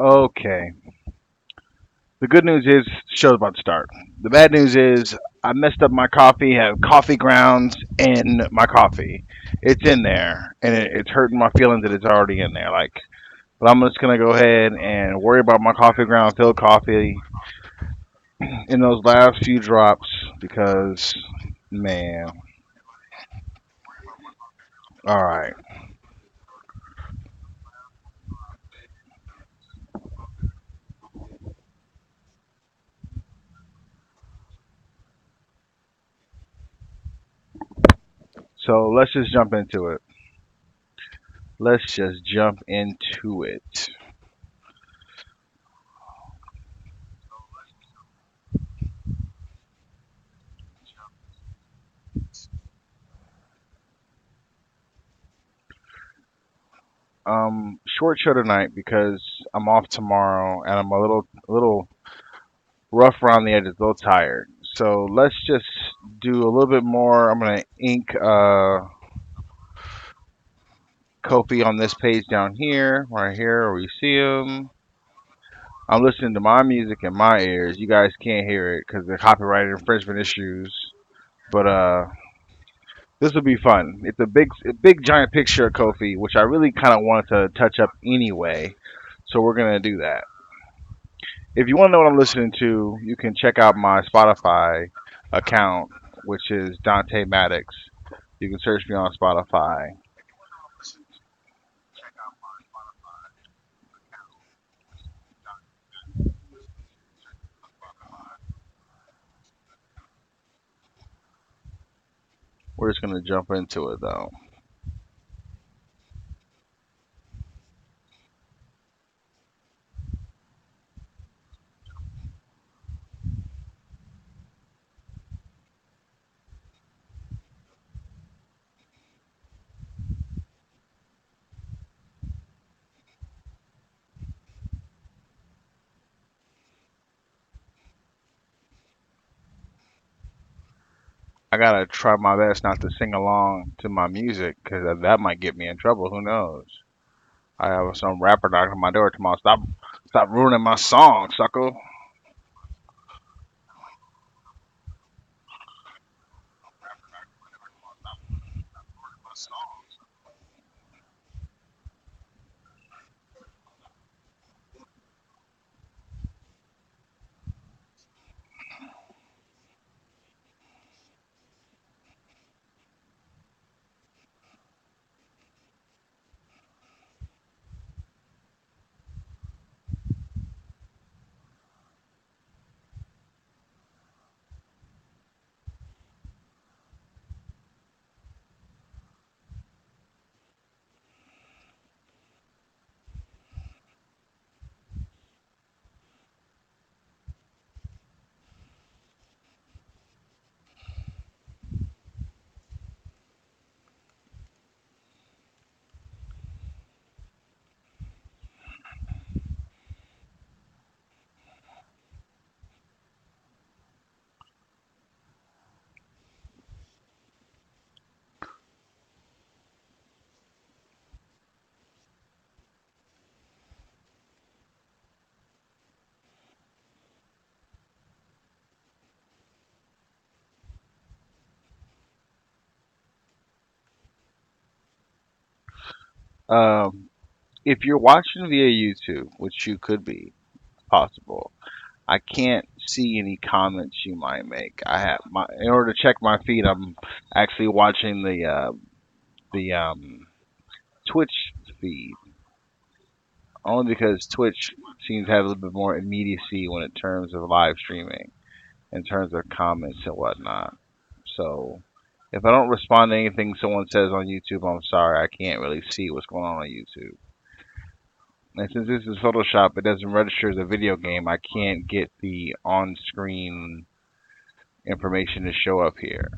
Okay. The good news is the show's about to start. The bad news is I messed up my coffee. Have coffee grounds in my coffee. It's in there, and it's hurting my feelings that it's already in there. Like, but I'm just gonna go ahead and worry about my coffee ground filled coffee in those last few drops because, man. All right. So let's just jump into it. Let's just jump into it. Short show tonight because I'm off tomorrow and I'm a little rough around the edges, a little tired. So let's just do a little bit more. I'm gonna ink Kofi on this page down here, right here, where you see him. I'm listening to my music in my ears. You guys can't hear it because the copyright infringement issues. But this will be fun. It's a big giant picture of Kofi, which I really kind of wanted to touch up anyway. So we're gonna do that. If you want to know what I'm listening to, you can check out my Spotify account, which is Dante Maddox. You can search me on Spotify. We're just gonna jump into it though. I gotta try my best not to sing along to my music because that might get me in trouble. Who knows? I have some rapper knocking on my door tomorrow. Stop ruining my song, sucker. Um, if you're watching via YouTube, which you could be possible, I can't see any comments you might make. I have my in order to check my feed, I'm actually watching the Twitch feed only because Twitch seems to have a little bit more immediacy when it terms of live streaming, in terms of comments and whatnot. So if I don't respond to anything someone says on YouTube, I'm sorry, I can't really see what's going on YouTube. And since this is Photoshop, it doesn't register as a video game. I can't get the on-screen information to show up here.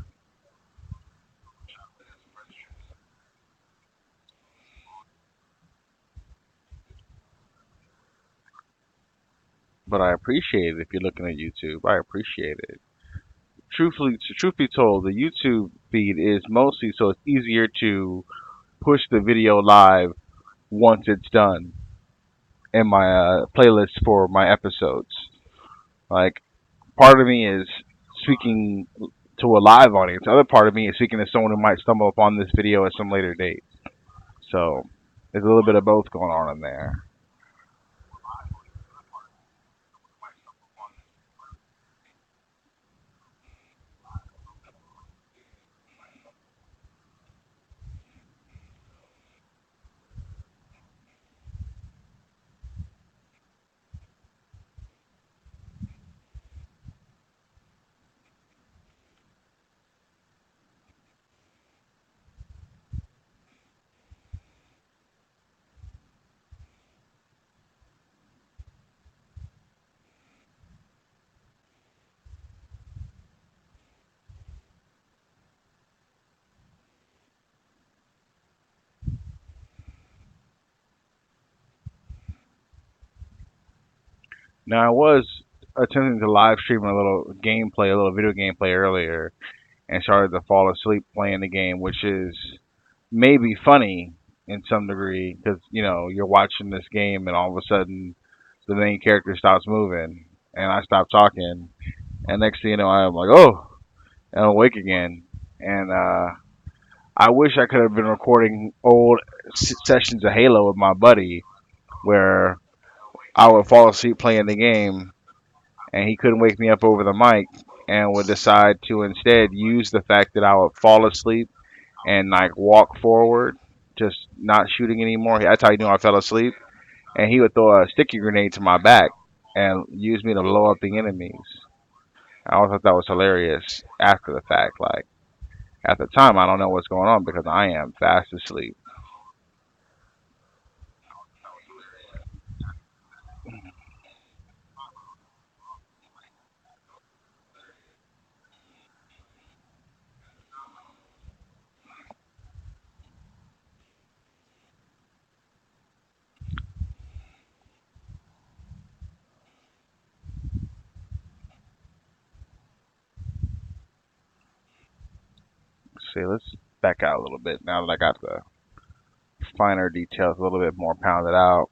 But I appreciate it if you're looking at YouTube. I appreciate it. Truth be told, the YouTube feed is mostly so it's easier to push the video live once it's done in my playlist for my episodes. Like part of me is speaking to a live audience. The other part of me is speaking to someone who might stumble upon this video at some later date. So there's a little bit of both going on in there. Now I was attempting to live stream a little gameplay, a little video gameplay earlier, and started to fall asleep playing the game, which is maybe funny in some degree because you're watching this game and all of a sudden the main character stops moving and I stop talking, and next thing you know I'm like, oh, and I'm awake again. And I wish I could have been recording old sessions of Halo with my buddy where I would fall asleep playing the game and he couldn't wake me up over the mic and would decide to instead use the fact that I would fall asleep and like walk forward, just not shooting anymore. That's how he knew I fell asleep. And he would throw a sticky grenade to my back and use me to blow up the enemies. I always thought that was hilarious after the fact. Like at the time, I don't know what's going on because I am fast asleep. See, let's back out a little bit now that I got the finer details a little bit more pounded out.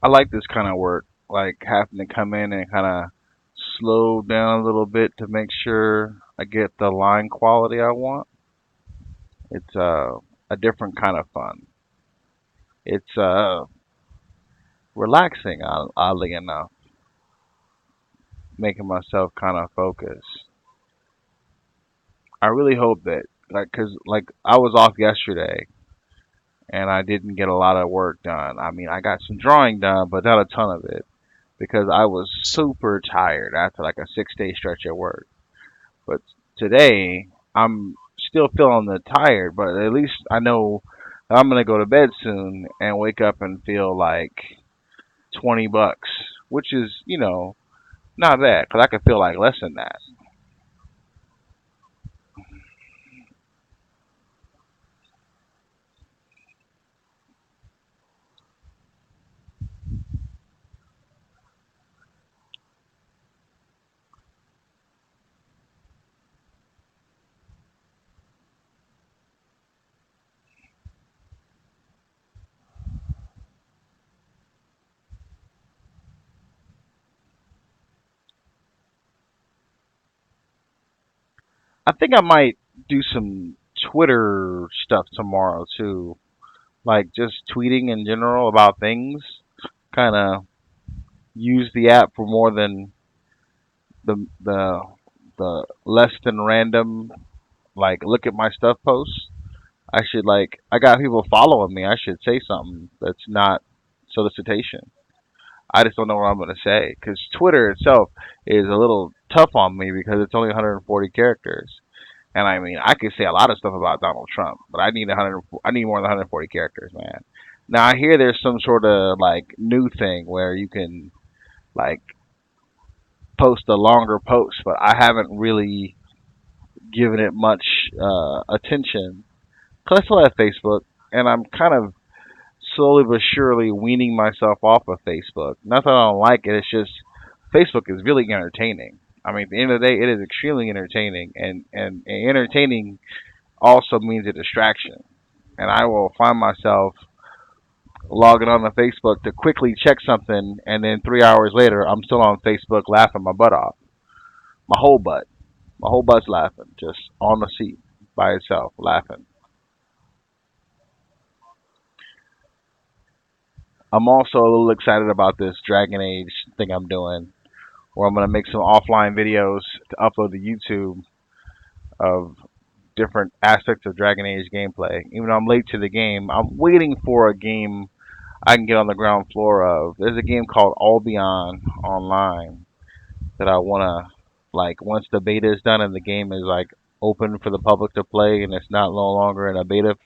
I like this kind of work, like having to come in and kind of slow down a little bit to make sure I get the line quality I want. It's a different kind of fun. It's relaxing, oddly enough, making myself kind of focus. I really hope that, like, cause like I was off yesterday, and I didn't get a lot of work done. I mean, I got some drawing done, but not a ton of it because I was super tired after like a 6 day stretch at work. But today, I'm still feeling the tired, but at least I know that I'm gonna go to bed soon and wake up and feel like $20, which is, not bad because I could feel like less than that. I think I might do some Twitter stuff tomorrow too, like just tweeting in general about things. Kind of use the app for more than the less than random like look at my stuff posts. I got people following me. I should say something that's not solicitation. I just don't know what I'm gonna say because Twitter itself is a little tough on me because it's only 140 characters. And I mean, I could say a lot of stuff about Donald Trump, but I need 100. I need more than 140 characters, man. Now I hear there's some sort of like new thing where you can like post a longer post, but I haven't really given it much attention because I still have Facebook, and I'm kind of slowly but surely weaning myself off of Facebook. Not that I don't like it; it's just Facebook is really entertaining. I mean, at the end of the day, it is extremely entertaining, and entertaining also means a distraction. And I will find myself logging on to Facebook to quickly check something, and then 3 hours later, I'm still on Facebook laughing my butt off, my whole butt, my whole butt's laughing, just on the seat by itself, laughing. I'm also a little excited about this Dragon Age thing I'm doing, where I'm gonna make some offline videos to upload to YouTube of different aspects of Dragon Age gameplay. Even though I'm late to the game, I'm waiting for a game I can get on the ground floor of. There's a game called Albion Online that I wanna like once the beta is done and the game is like open for the public to play and it's not no longer in a beta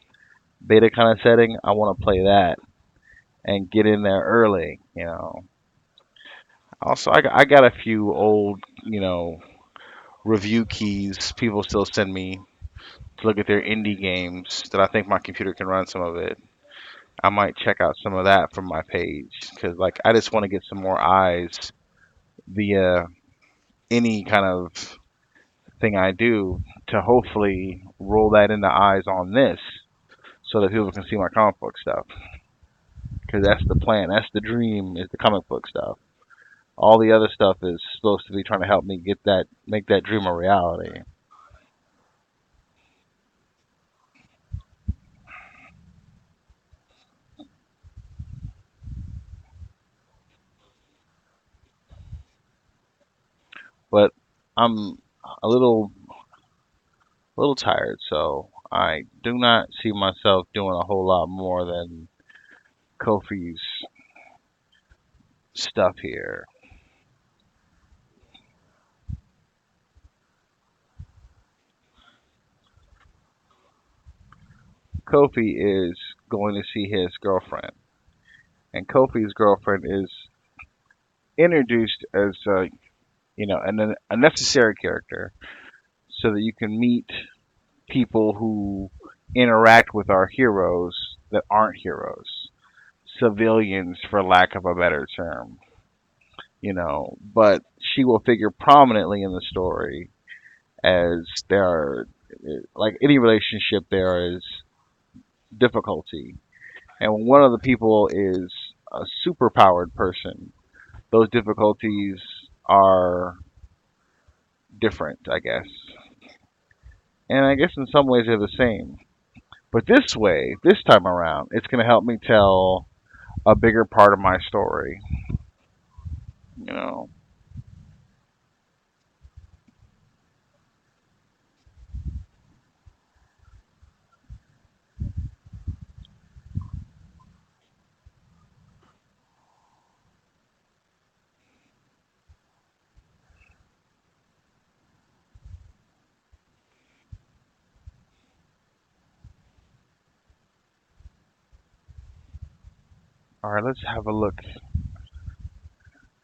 kind of setting. I want to play that and get in there early. Also, I got a few old review keys people still send me to look at their indie games that I think my computer can run some of it. I might check out some of that from my page because like I just want to get some more eyes via any kind of thing I do to hopefully roll that into eyes on this so that people can see my comic book stuff. Because that's the plan. That's the dream. Is the comic book stuff. All the other stuff is supposed to be trying to help me make that dream a reality. But I'm a little tired, so I do not see myself doing a whole lot more than Kofi's stuff here. Kofi is going to see his girlfriend, and Kofi's girlfriend is introduced as a necessary character so that you can meet people who interact with our heroes that aren't heroes, civilians, for lack of a better term. But she will figure prominently in the story as there are, like any relationship, there is difficulty. And when one of the people is a super powered person, those difficulties are different, I guess. And I guess in some ways they're the same. But this time around, it's going to help me tell a bigger part of my story. You know, All right, let's have a look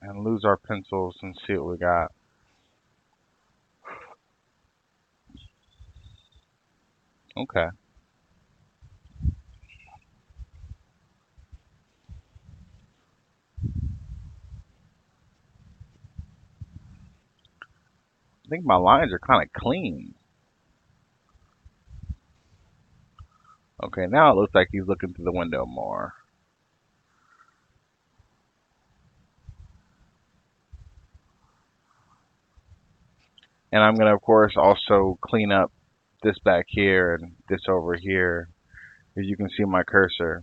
and lose our pencils and see what we got. Okay. I think my lines are kind of clean. Okay, now it looks like he's looking through the window more. And I'm gonna, of course, also clean up this back here and this over here, as you can see my cursor.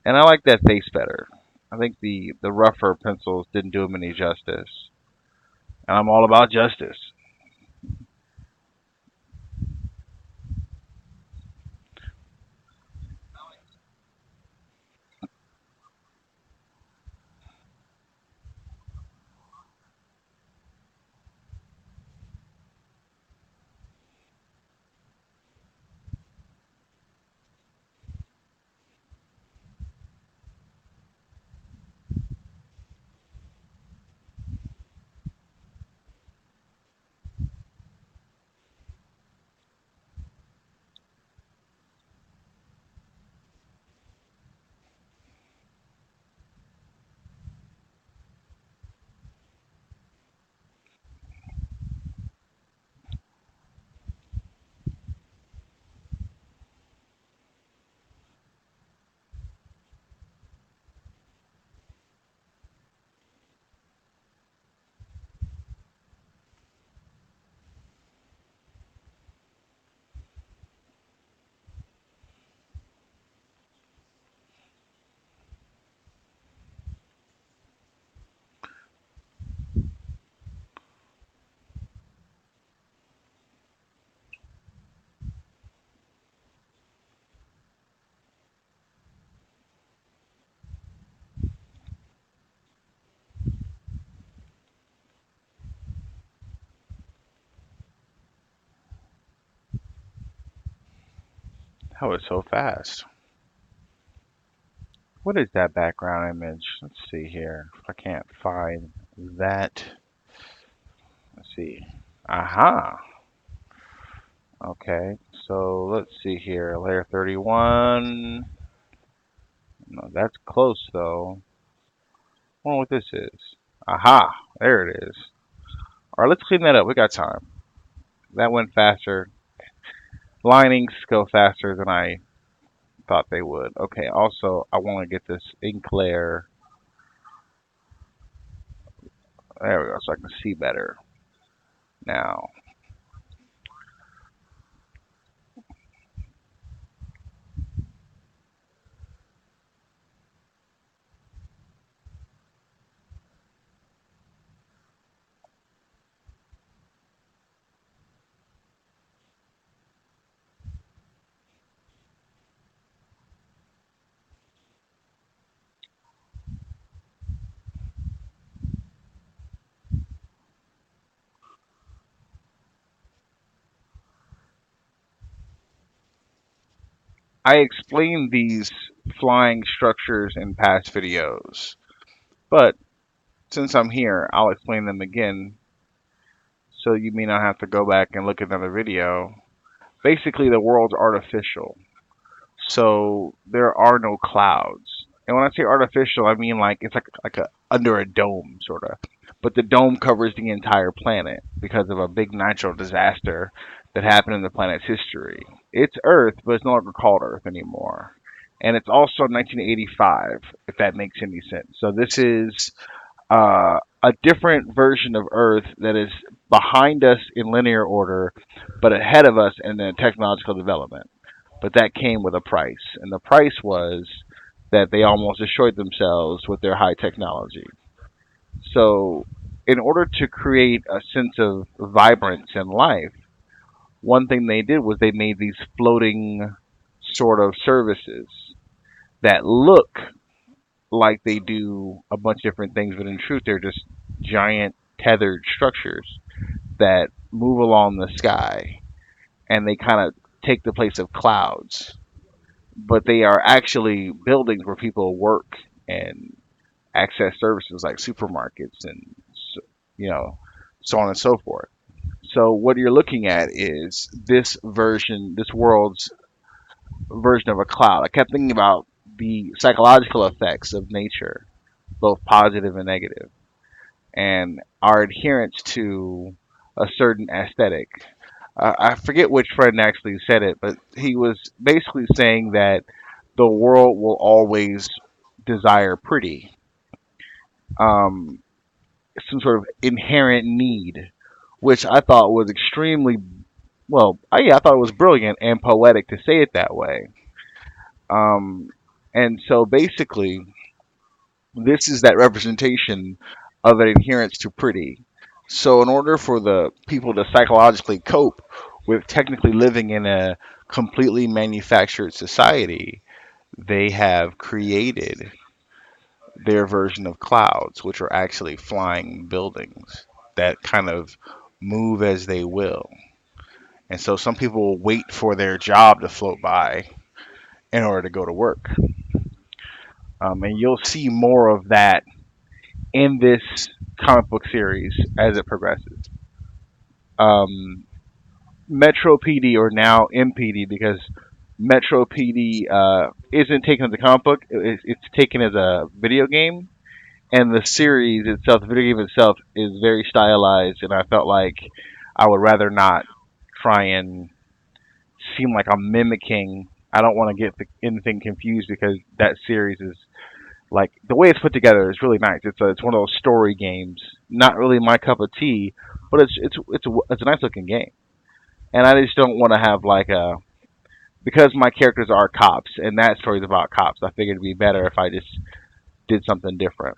And I like that face better. I think the rougher pencils didn't do him any justice. And I'm all about justice. That was so fast. What is that background image? Let's see here. If I can't find that. Let's see. Aha. Okay. So let's see here. Layer 31. No, that's close though. I wonder what this is. Aha. There it is. All right, let's clean that up. We got time. That went faster. Linings go faster than I thought they would. Okay. Also, I want to get this ink layer. There we go. So I can see better now. I explained these flying structures in past videos, but since I'm here, I'll explain them again so you may not have to go back and look at another video. Basically, the world's artificial, so there are no clouds. And when I say artificial, I mean like it's like a under a dome sort of, but the dome covers the entire planet because of a big natural disaster that happened in the planet's history. It's Earth, but it's no longer called Earth anymore. And it's also 1985, if that makes any sense. So this is a different version of Earth that is behind us in linear order, but ahead of us in the technological development. But that came with a price, and the price was that they almost destroyed themselves with their high technology. So, in order to create a sense of vibrance in life, one thing they did was they made these floating sort of services that look like they do a bunch of different things, but in truth, they're just giant tethered structures that move along the sky and they kind of take the place of clouds. but they are actually buildings where people work and access services like supermarkets and you know so on and so forth. So what you're looking at is this version, this world's version of a cloud. I kept thinking about the psychological effects of nature, both positive and negative, and our adherence to a certain aesthetic. I forget which friend actually said it, but he was basically saying that the world will always desire pretty, um, some sort of inherent need, which I thought was extremely well. Yeah, I thought it was brilliant and poetic to say it that way. Um, and so basically, this is that representation of an adherence to pretty. So, in order for the people to psychologically cope with technically living in a completely manufactured society, they have created their version of clouds, which are actually flying buildings that kind of move as they will. And so, some people will wait for their job to float by in order to go to work. And you'll see more of that in this comic book series as it progresses. Um, Metro PD or now MPD because Metro PD isn't taken as a comic book; it's taken as a video game, and the series itself, the video game itself, is very stylized, and I felt like I would rather not try and seem like I'm mimicking. I don't want to get anything confused because that series is like the way it's put together is really nice. It's one of those story games. Not really my cup of tea, but it's a nice looking game. And I just don't want to have like a because my characters are cops and that story's about cops. I figured it'd be better if I just did something different.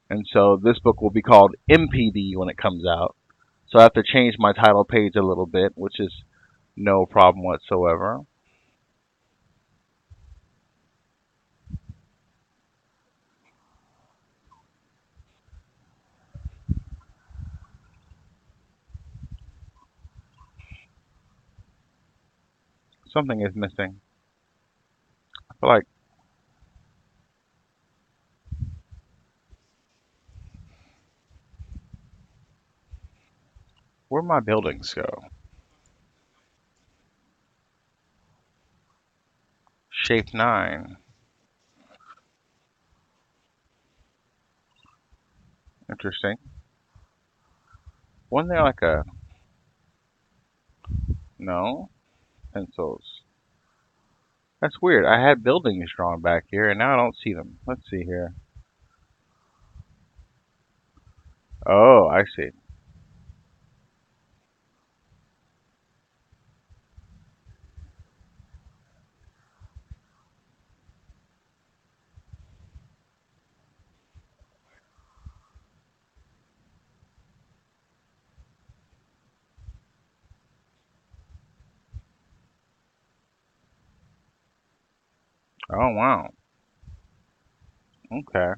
And so this book will be called MPD when it comes out. So I have to change my title page a little bit, which is no problem whatsoever. Something is missing. I feel like where my buildings go. Shape 9. Interesting. Wasn't there like a no pencils? That's weird. I had buildings drawn back here, and now I don't see them. Let's see here. Oh, I see. Oh, wow. Okay.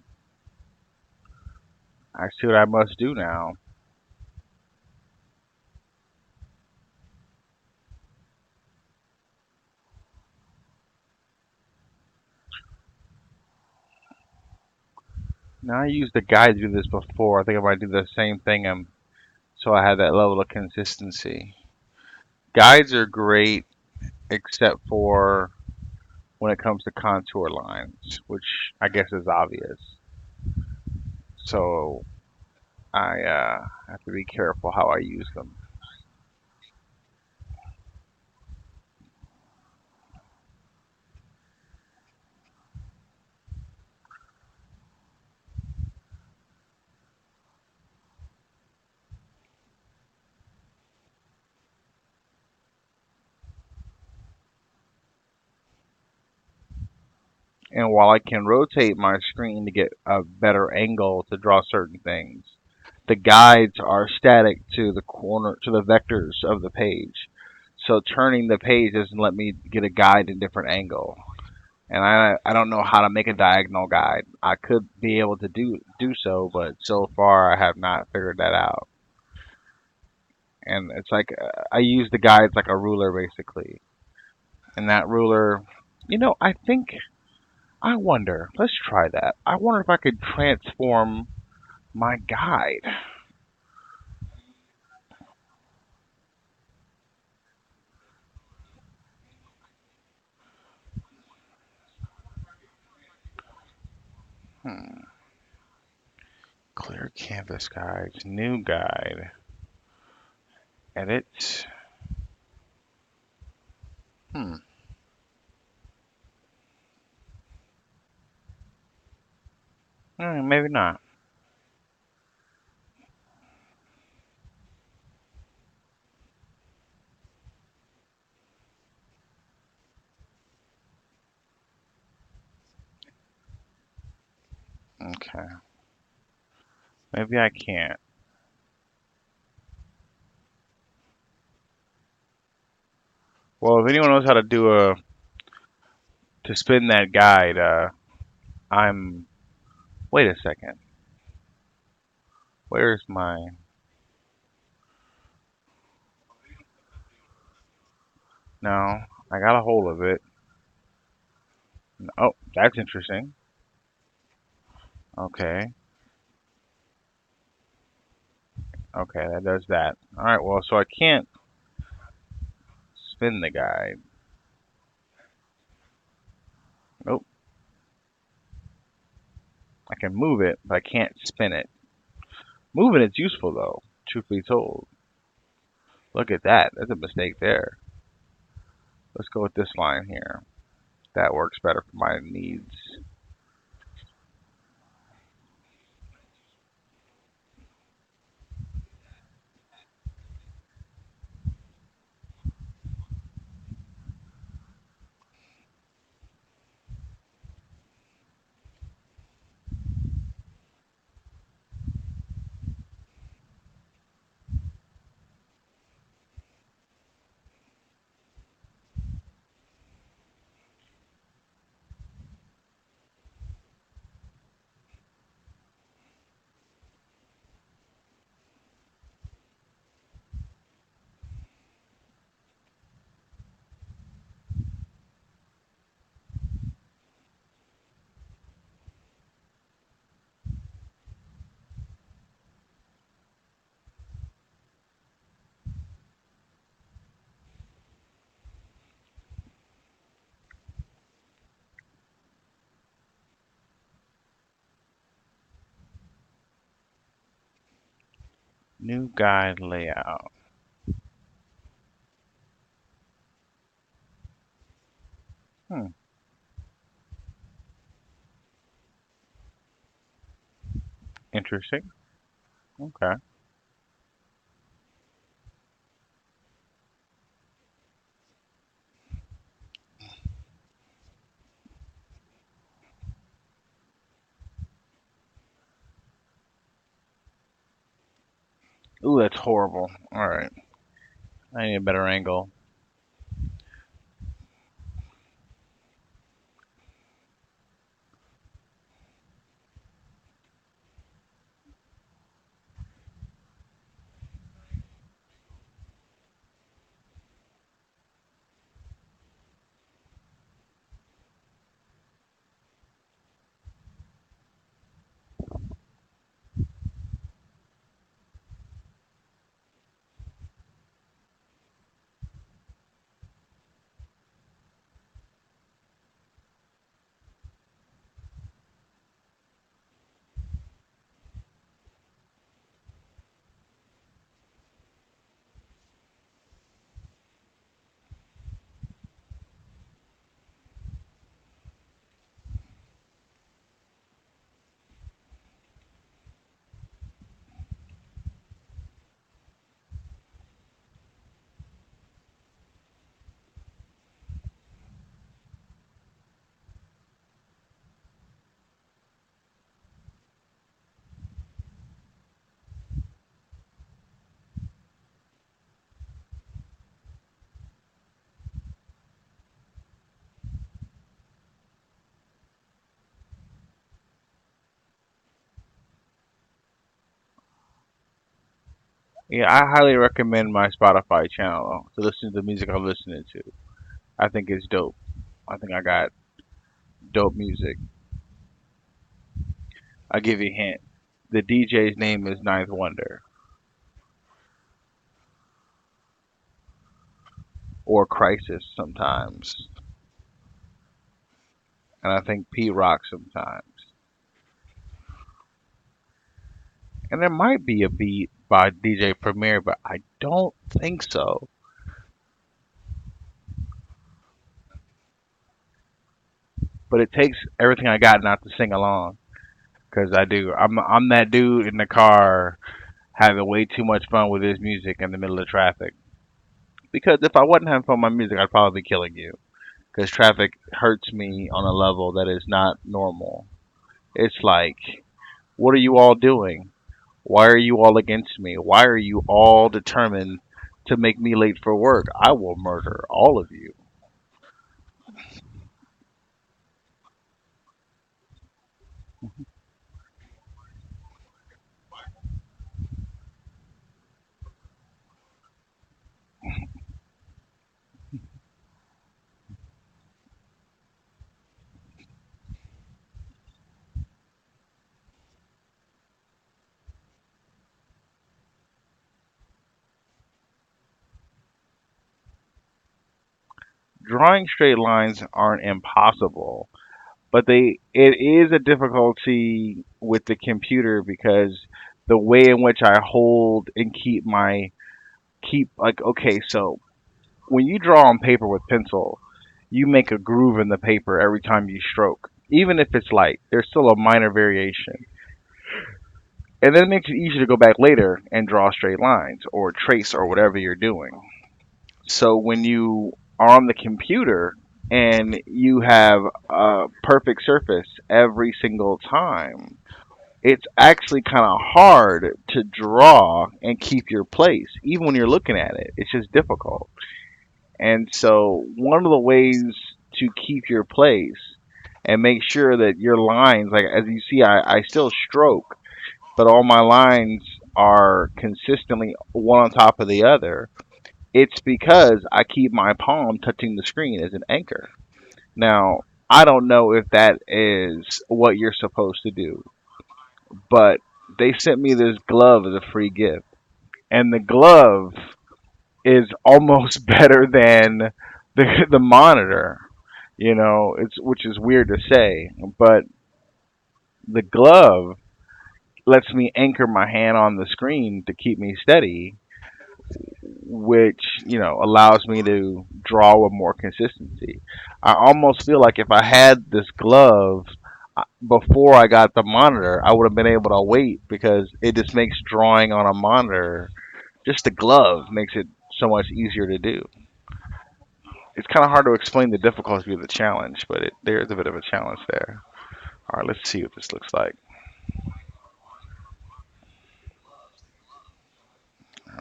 I see what I must do now. Now I used the guide to do this before. I think I might do the same thing, so I had that level of consistency. Guides are great, except for when it comes to contour lines, which I guess is obvious. So I have to be careful how I use them. And while I can rotate my screen to get a better angle to draw certain things, the guides are static to the corner to the vectors of the page. So turning the page doesn't let me get a guide in a different angle. and I don't know how to make a diagonal guide. I could be able to do so, but so far I have not figured that out. And it's like I use the guides like a ruler basically, and that ruler, I think I wonder. Let's try that. I wonder if I could transform my guide. Hmm. Clear canvas guides, new guide, edit. Hmm. Maybe not. Okay. Maybe I can't. Well, if anyone knows how to do a to spin that guide, I'm. Wait a second. Where's my? No, I got a hold of it. Oh, that's interesting. Okay. Okay, that does that. All right. Well, so I can't spin the guide. Nope. I can move it, but I can't spin it. Moving it's useful though. Truth be told. Look at that. That's a mistake there. Let's go with this line here. That works better for my needs. New guide layout. Hmm. Interesting. Okay. Ooh, that's horrible. All right. I need a better angle. Yeah, I highly recommend my Spotify channel to listen to the music I'm listening to. I think it's dope. I think I got dope music. I'll give you a hint. The DJ's name is Ninth Wonder or Crisis sometimes, and I think P Rock sometimes. And there might be a beat by DJ Premier, but I don't think so. But it takes everything I got not to sing along, because I do. I'm that dude in the car having way too much fun with his music in the middle of traffic. Because if I wasn't having fun with my music, I'd probably be killing you. Because traffic hurts me on a level that is not normal. It's like, what are you all doing? Why are you all against me? Why are you all determined to make me late for work? I will murder all of you. Drawing straight lines aren't impossible, but it is a difficulty with the computer because the way in which I hold and keep like okay, so when you draw on paper with pencil, you make a groove in the paper every time you stroke. Even if it's light, there's still a minor variation. And then it makes it easier to go back later and draw straight lines or trace or whatever you're doing. So when you are on the computer and you have a perfect surface every single time, it's actually kind of hard to draw and keep your place, even when you're looking at it. It's just difficult. And so, one of the ways to keep your place and make sure that your lines, like as you see, I still stroke, but all my lines are consistently one on top of the other. It's because I keep my palm touching the screen as an anchor. Now, I don't know if that is what you're supposed to do, but they sent me this glove as a free gift. And the glove is almost better than the monitor. You know, it's which is weird to say, but the glove lets me anchor my hand on the screen to keep me steady, which allows me to draw with more consistency. I almost feel like if I had this glove before I got the monitor, I would have been able to wait because it just makes drawing on a monitor, just the glove makes it so much easier to do. It's kind of hard to explain the difficulty of the challenge, but there's a bit of a challenge there. All right, let's see what this looks like.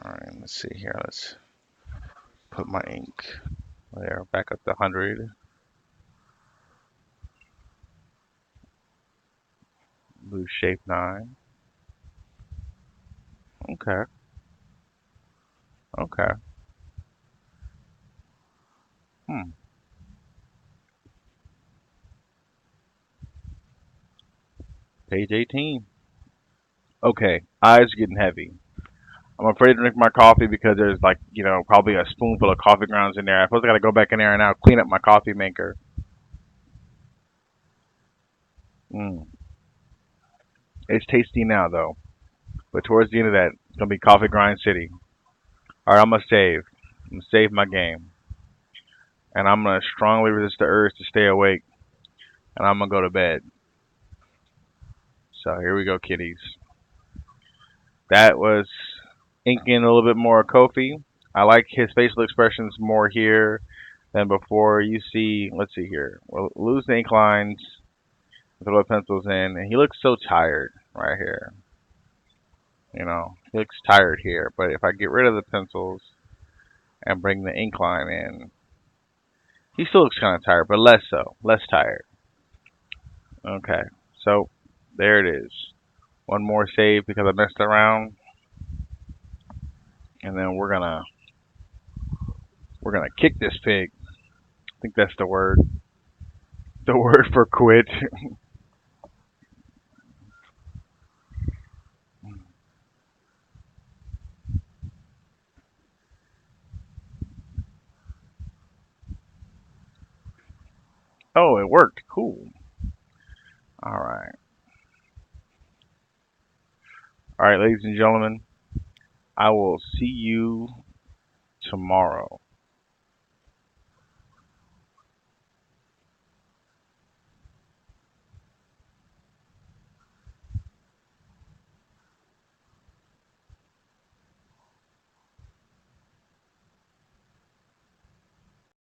All right, let's see here. Let's put my ink there, back up to 100. Blue shape 9. Okay, okay. Hmm. Page 18. Okay, eyes getting heavy. I'm afraid to drink my coffee because there's like, probably a spoonful of coffee grounds in there. I suppose I gotta go back in there and now clean up my coffee maker. Mm. It's tasty now though, but towards the end of that, it's gonna be coffee grind city. All right, I'm gonna save. I'm gonna save my game, and I'm gonna strongly resist the urge to stay awake, and I'm gonna go to bed. So here we go, kiddies. That was inking a little bit more Kofi. I like his facial expressions more here than before. You see, let's see here. We'll lose the ink lines, throw the pencils in, and he looks so tired right here. He looks tired here. But if I get rid of the pencils and bring the ink line in, he still looks kind of tired, but less so, less tired. Okay, so there it is. One more save because I messed around. and then we're gonna kick this pig. I think that's the word. The word for quit. Oh, it worked. Cool. All right. All right, ladies and gentlemen. I will see you tomorrow.